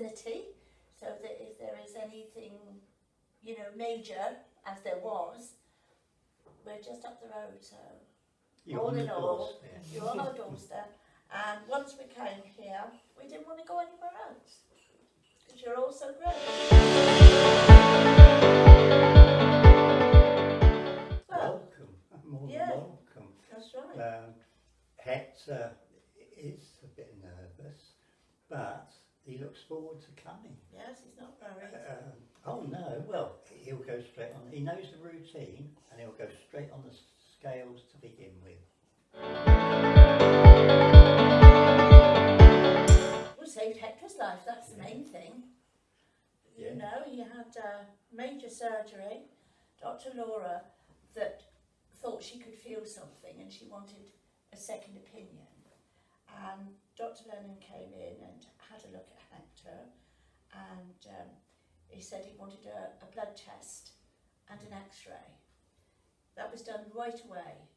vicinity, so that if there is anything, you know, major, as there was, we're just up the road, so all in all, you're on our doorstep. And once we came here, we didn't want to go anywhere else, because you're all so great. Welcome, more than welcome. That's right. Hector is a bit nervous, but he looks forward to coming. Yes, he's not worried. Oh no, well, he'll go straight on. He knows the routine, and he'll go straight on the scales to begin with. We saved Hector's life, that's the main thing. You know, he had major surgery. Dr. Laura that thought she could feel something and she wanted a second opinion. And Dr. Lennon came in and had a look at Hector, and he said he wanted a blood test and an x-ray. That was done right away.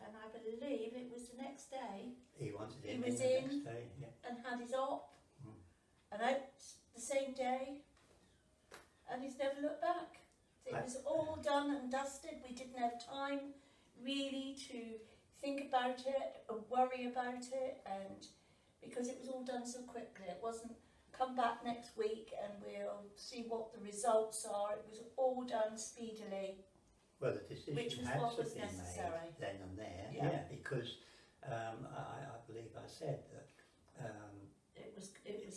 And I believe it was the next day. He wanted it he was the in next day, and had his op, and out the same day, and he's never looked back. It was all done and dusted. We didn't have time really to think about it or worry about it, and because it was all done so quickly. It wasn't come back next week and we'll see what the results are. It was all done speedily. Well, the decision had to be necessary. made then and there, because I believe I said that it was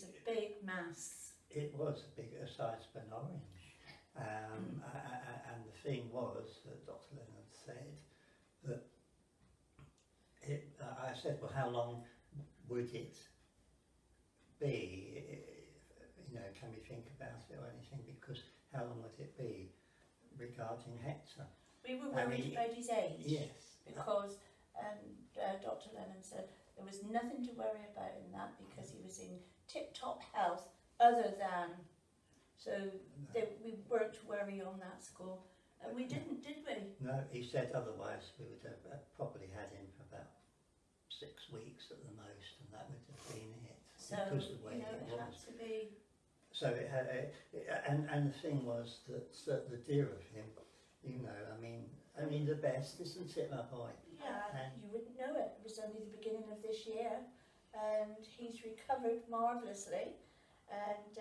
a big mass. It was a bigger size of an orange, and the thing was that Dr. Lennon said that I said, well, how long would it be? You know, can we think about it or anything? Because how long would it be regarding Hector? We were worried about his age. Yes. Because Dr. Lennon said there was nothing to worry about in that because he was in tip-top health other than, so we weren't to worry on that score. And we didn't, did we? No, he said otherwise we would have probably had him for about 6 weeks at the most, and that would have been it. So, because of the way you know, it had to be. So it had, and the thing was that the dear of him, you know, I mean the best, isn't it, my boy? Yeah, you wouldn't know it. It was only the beginning of this year, and he's recovered marvellously. And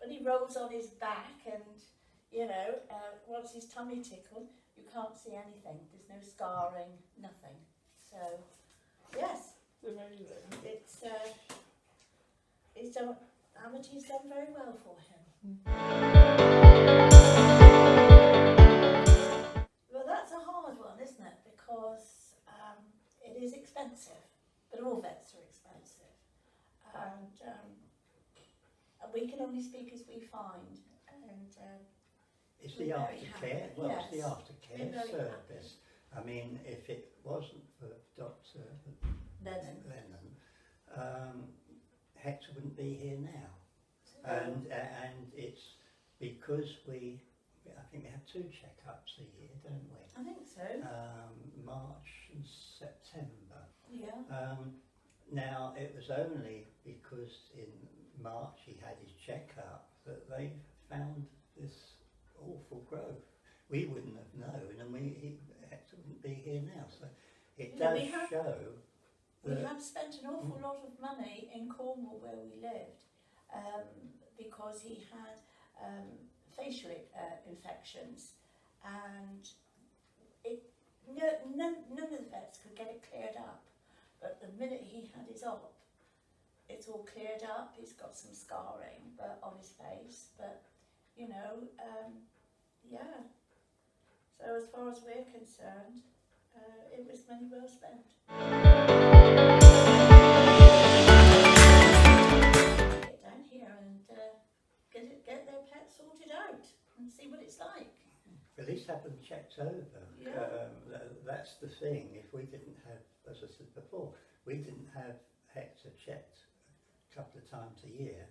when he rolls on his back, and you know, once his tummy tickled, you can't see anything. There's no scarring, nothing. So, yes, it's done. Amity's done very well for him. Well, that's a hard one, isn't it? Because it is expensive, but all vets are expensive, and we can only speak as we find. And it's the aftercare. Well, yes, it's the aftercare service. I mean, if it wasn't for Dr. Lennon, Hector wouldn't be here now. And it's because I think we have 2 checkups a year, don't we? I think so. March and September. Yeah. Now, it was only because in March he had his checkup that they found this awful growth. We wouldn't have known, and Hector wouldn't be here now. So it does show. We have spent an awful lot of money in Cornwall where we lived, because he had facial infections, and none of the vets could get it cleared up. But the minute he had his op, it's all cleared up. He's got some scarring on his face, but you know, yeah. So as far as we're concerned, it was money well spent. Get down here and get their pet sorted out and see what it's like. At least have them checked over. Yeah. That's the thing. If we didn't have, as I said before, we didn't have Hector checked a couple of times a year,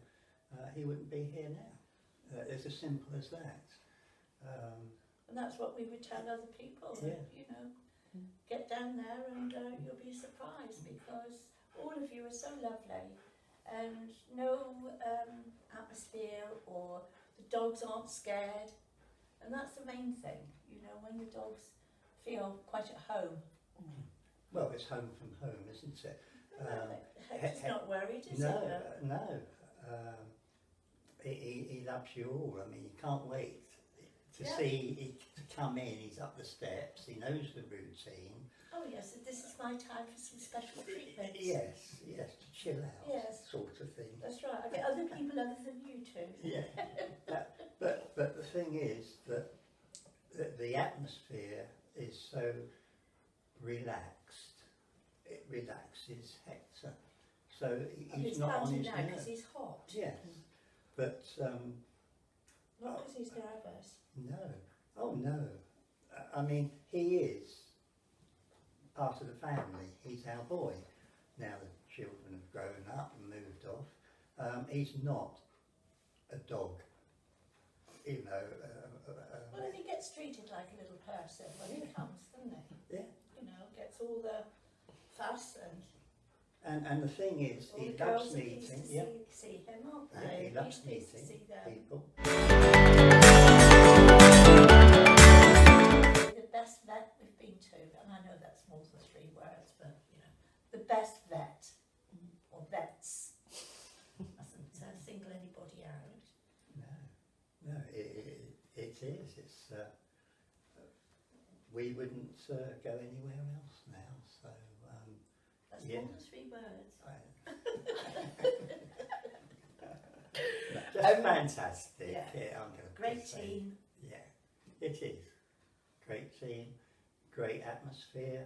he wouldn't be here now. It's as simple as that. And that's what we would tell other people. Yeah. You know, get down there and you'll be surprised, because all of you are so lovely, and no atmosphere, or the dogs aren't scared, and that's the main thing, you know, when the dogs feel quite at home. Well, it's home from home, isn't it? Hector's not worried, is No, he? no. He loves you all. I mean, you can't wait to see to come in. He's up the steps. He knows the routine. Oh yes, so this is my time for some special treatment. Yes, to chill out, sort of thing. That's right. I get other people other than you two. Yeah, but the thing is that the atmosphere is so relaxed. It relaxes Hector, so he's not on his now nerves. because he's hot. Yes, but not because he's nervous. no. Oh no. I mean, he is part of the family. He's our boy. Now the children have grown up and moved off. He's not a dog. You know. Well, he gets treated like a little person when he comes, doesn't he? Yeah. You know, gets all the fuss And the thing is, all he the loves girls are pleased meeting. to Yeah. see him, aren't Yeah, they? he loves Pleased to meeting see them. people. The best vet we've been to, and I know that's more than 3 words, but you know, the best vet or vets mustn't single anybody out. No, it is. It's we wouldn't go anywhere else now. So That's yeah. more than 3 words. Just fantastic. Yeah. Yeah, I'm going to Great team. Yeah, it is. Great team, great atmosphere.